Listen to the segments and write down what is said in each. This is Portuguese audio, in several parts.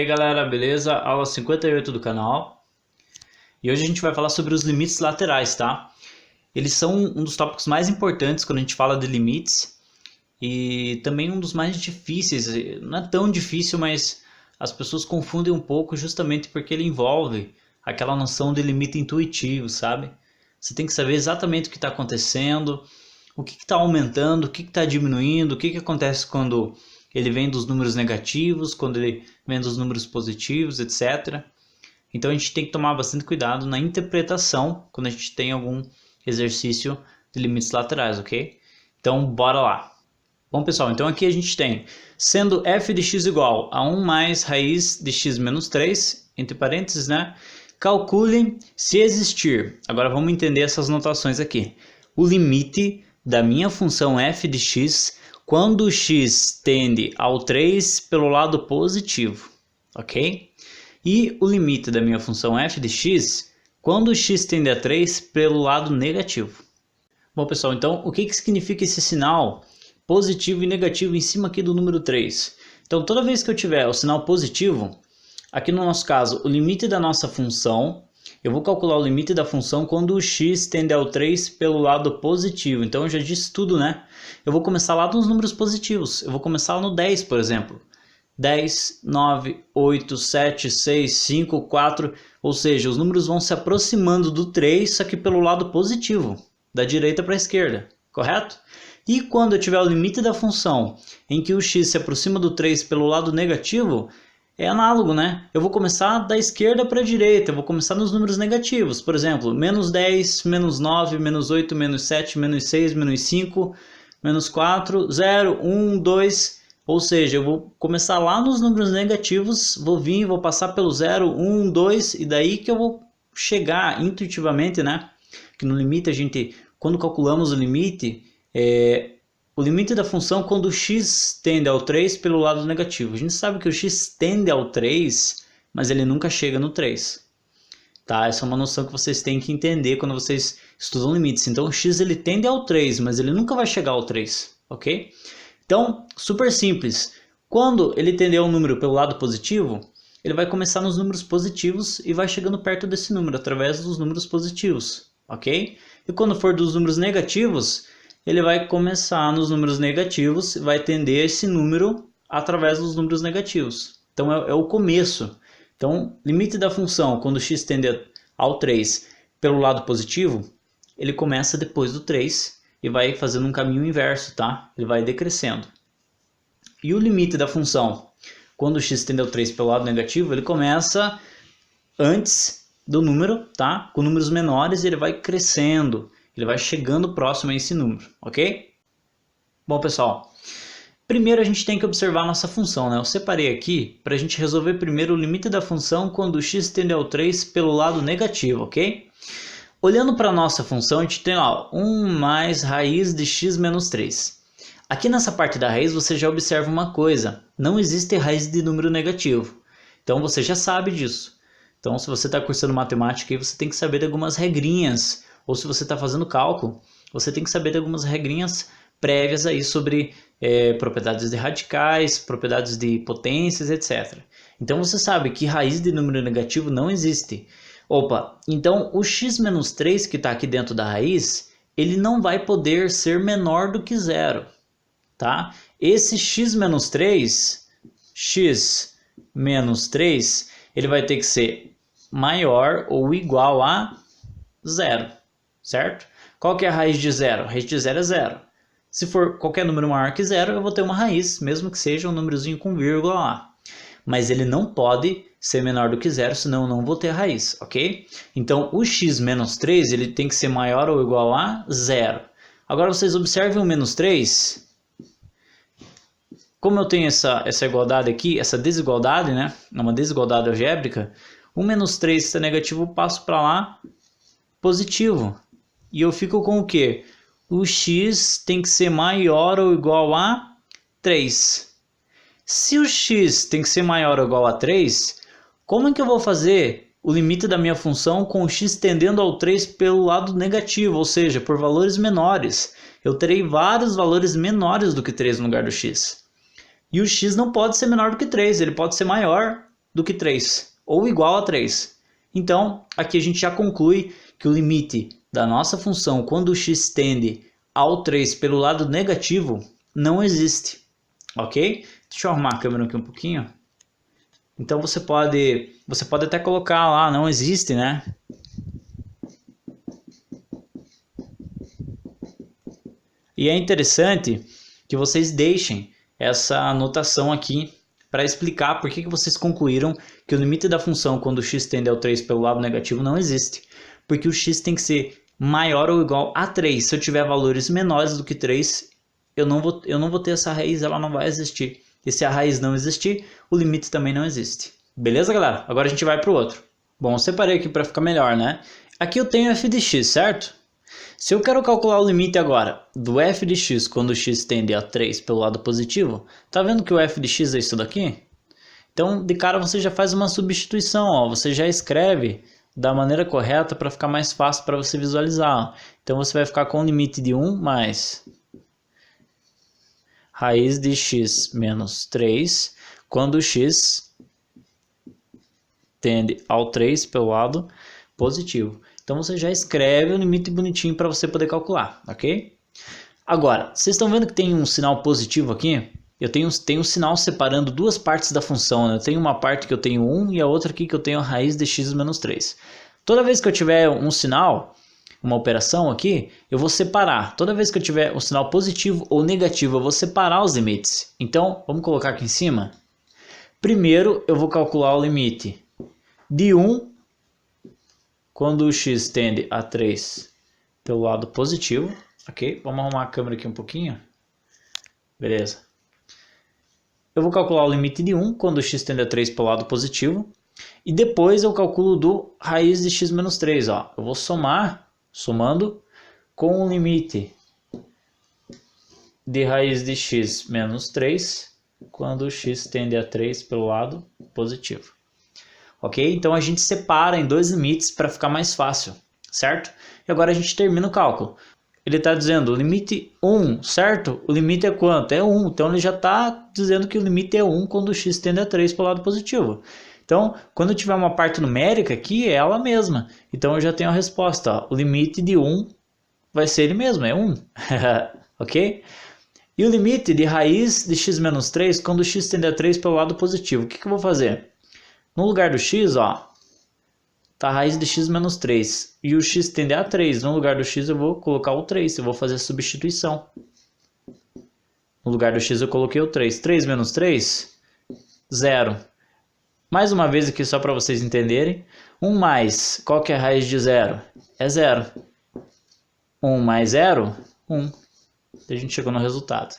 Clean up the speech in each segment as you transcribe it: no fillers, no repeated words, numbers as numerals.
aí galera, beleza? Aula 58 do canal. E hoje a gente vai falar sobre os limites laterais, tá? Eles são um dos tópicos mais importantes quando a gente fala de limites e também um dos mais difíceis. Não é tão difícil, mas as pessoas confundem um pouco justamente porque ele envolve aquela noção de limite intuitivo, sabe? Você tem que saber exatamente o que está acontecendo, o que está aumentando, o que está diminuindo, o que acontece quando ele vem dos números negativos, quando ele vem dos números positivos, etc. Então a gente tem que tomar bastante cuidado na interpretação quando a gente tem algum exercício de limites laterais, ok? Então bora lá. Bom pessoal, então aqui a gente tem, sendo f de x igual a 1 mais raiz de x menos 3, entre parênteses, né? Calcule se existir, agora vamos entender essas notações aqui, o limite da minha função f de x quando x tende ao 3 pelo lado positivo, ok? E o limite da minha função f de x quando x tende a 3 pelo lado negativo. Bom pessoal, então o que significa esse sinal positivo e negativo em cima aqui do número 3? Então toda vez que eu tiver o sinal positivo, aqui no nosso caso o limite da nossa função, eu vou calcular o limite da função quando o x tende ao 3 pelo lado positivo. Então eu já disse tudo, né? Eu vou começar lá nos números positivos. Eu vou começar no 10, por exemplo. 10, 9, 8, 7, 6, 5, 4. Ou seja, os números vão se aproximando do 3, só que pelo lado positivo, da direita para a esquerda, correto? E quando eu tiver o limite da função em que o x se aproxima do 3 pelo lado negativo, é análogo, né? Eu vou começar da esquerda para a direita, eu vou começar nos números negativos. Por exemplo, menos 10, menos 9, menos 8, menos 7, menos 6, menos 5, menos 4, 0, 1, 2. Ou seja, eu vou começar lá nos números negativos, vou passar pelo 0, 1, 2, e daí que eu vou chegar intuitivamente, né? Que no limite a gente, quando calculamos o limite da função quando o x tende ao 3 pelo lado negativo. A gente sabe que o x tende ao 3, mas ele nunca chega no 3. Tá? Essa é uma noção que vocês têm que entender quando vocês estudam limites. Então o x ele tende ao 3, mas ele nunca vai chegar ao 3, ok? Então, super simples. Quando ele tender ao número pelo lado positivo, ele vai começar nos números positivos e vai chegando perto desse número, através dos números positivos, ok? E quando for dos números negativos, ele vai começar nos números negativos e vai tender esse número através dos números negativos. Então é o começo. Então, limite da função, quando x tende ao 3 pelo lado positivo, ele começa depois do 3 e vai fazendo um caminho inverso, tá? Ele vai decrescendo. E o limite da função, quando x tende ao 3 pelo lado negativo, ele começa antes do número, tá? Com números menores e ele vai crescendo. Ele vai chegando próximo a esse número, ok? Bom, pessoal, primeiro a gente tem que observar a nossa função, né? Eu separei aqui para a gente resolver primeiro o limite da função quando x tende ao 3 pelo lado negativo, ok? Olhando para a nossa função, a gente tem lá 1 mais raiz de x menos 3. Aqui nessa parte da raiz você já observa uma coisa, não existe raiz de número negativo. Então você já sabe disso. Então se você está cursando matemática, aí você tem que saber de algumas regrinhas. Ou se você está fazendo cálculo, você tem que saber de algumas regrinhas prévias aí sobre propriedades de radicais, propriedades de potências, etc. Então você sabe que raiz de número negativo não existe. Opa, então o x menos 3 que está aqui dentro da raiz, ele não vai poder ser menor do que zero. Tá? Esse x menos 3, ele vai ter que ser maior ou igual a zero. Certo? Qual que é a raiz de zero? A raiz de zero é zero. Se for qualquer número maior que zero, eu vou ter uma raiz, mesmo que seja um númerozinho com vírgula lá. Mas ele não pode ser menor do que zero, senão eu não vou ter raiz, ok? Então, o x menos 3 ele tem que ser maior ou igual a zero. Agora, vocês observem o menos 3. Como eu tenho essa igualdade aqui, essa desigualdade, né? Uma desigualdade algébrica, o menos 3 está negativo, eu passo para lá positivo. E eu fico com o quê? O x tem que ser maior ou igual a 3. Se o x tem que ser maior ou igual a 3, como é que eu vou fazer o limite da minha função com o x tendendo ao 3 pelo lado negativo, ou seja, por valores menores? Eu terei vários valores menores do que 3 no lugar do x. E o x não pode ser menor do que 3, ele pode ser maior do que 3, ou igual a 3. Então, aqui a gente já conclui que o limite da nossa função quando o x tende ao 3 pelo lado negativo não existe, ok? Deixa eu arrumar a câmera aqui um pouquinho. Então você pode até colocar lá, não existe, né? E é interessante que vocês deixem essa anotação aqui para explicar por que vocês concluíram que o limite da função quando o x tende ao 3 pelo lado negativo não existe. Porque o x tem que ser maior ou igual a 3. Se eu tiver valores menores do que 3, eu não vou ter essa raiz, ela não vai existir. E se a raiz não existir, o limite também não existe. Beleza, galera? Agora a gente vai para o outro. Bom, eu separei aqui para ficar melhor, né? Aqui eu tenho f de x, certo? Se eu quero calcular o limite agora do f de x quando o x tende a 3 pelo lado positivo, tá vendo que o f de x é isso daqui? Então, de cara você já faz uma substituição, ó. Você já escreve da maneira correta para ficar mais fácil para você visualizar. Ó. Então você vai ficar com o limite de 1 mais raiz de x menos 3 quando o x tende ao 3 pelo lado positivo. Então você já escreve o limite bonitinho para você poder calcular, ok? Agora, vocês estão vendo que tem um sinal positivo aqui? Eu tenho um sinal separando duas partes da função, né? Eu tenho uma parte que eu tenho 1 e a outra aqui que eu tenho a raiz de x menos 3. Toda vez que eu tiver um sinal, uma operação aqui, eu vou separar. Toda vez que eu tiver um sinal positivo ou negativo, eu vou separar os limites. Então, vamos colocar aqui em cima. Primeiro, eu vou calcular o limite de 1 quando o x tende a 3 pelo lado positivo, ok? Vamos arrumar a câmera aqui um pouquinho. Beleza. Eu vou calcular o limite de 1 quando o x tende a 3 pelo lado positivo. E depois eu calculo do raiz de x menos 3. Ó. Eu vou somando com o limite de raiz de x menos 3 quando o x tende a 3 pelo lado positivo. Ok? Então a gente separa em dois limites para ficar mais fácil, certo? E agora a gente termina o cálculo. Ele está dizendo o limite 1, certo? O limite é quanto? É 1. Então ele já está dizendo que o limite é 1 quando o x tende a 3 para o lado positivo. Então, quando eu tiver uma parte numérica aqui, é ela mesma. Então eu já tenho a resposta. Ó. O limite de 1 vai ser ele mesmo, é 1. Ok? E o limite de raiz de x menos 3 quando o x tende a 3 pelo lado positivo. O que eu vou fazer? No lugar do x, ó, tá a raiz de x menos 3. E o x tende a 3. No lugar do x eu vou colocar o 3. Eu vou fazer a substituição. No lugar do x eu coloquei o 3. 3 menos 3, 0. Mais uma vez aqui só para vocês entenderem. 1 mais, qual que é a raiz de 0? É 0. 1 mais 0, 1. A gente chegou no resultado.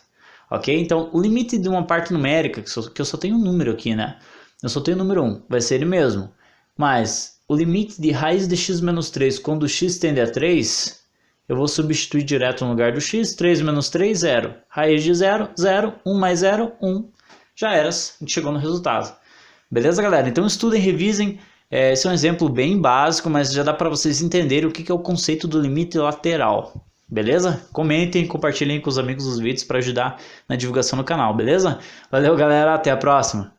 Ok? Então, o limite de uma parte numérica, que eu só tenho um número aqui, né? Eu só tenho o número 1, vai ser ele mesmo. Mas o limite de raiz de x menos 3 quando o x tende a 3, eu vou substituir direto no lugar do x. 3 menos 3, 0. Raiz de 0, 0. 1 mais 0, 1. Já era, a gente chegou no resultado. Beleza, galera? Então estudem, revisem. Esse é um exemplo bem básico, mas já dá para vocês entenderem o que é o conceito do limite lateral. Beleza? Comentem, compartilhem com os amigos os vídeos para ajudar na divulgação do canal, beleza? Valeu, galera. Até a próxima.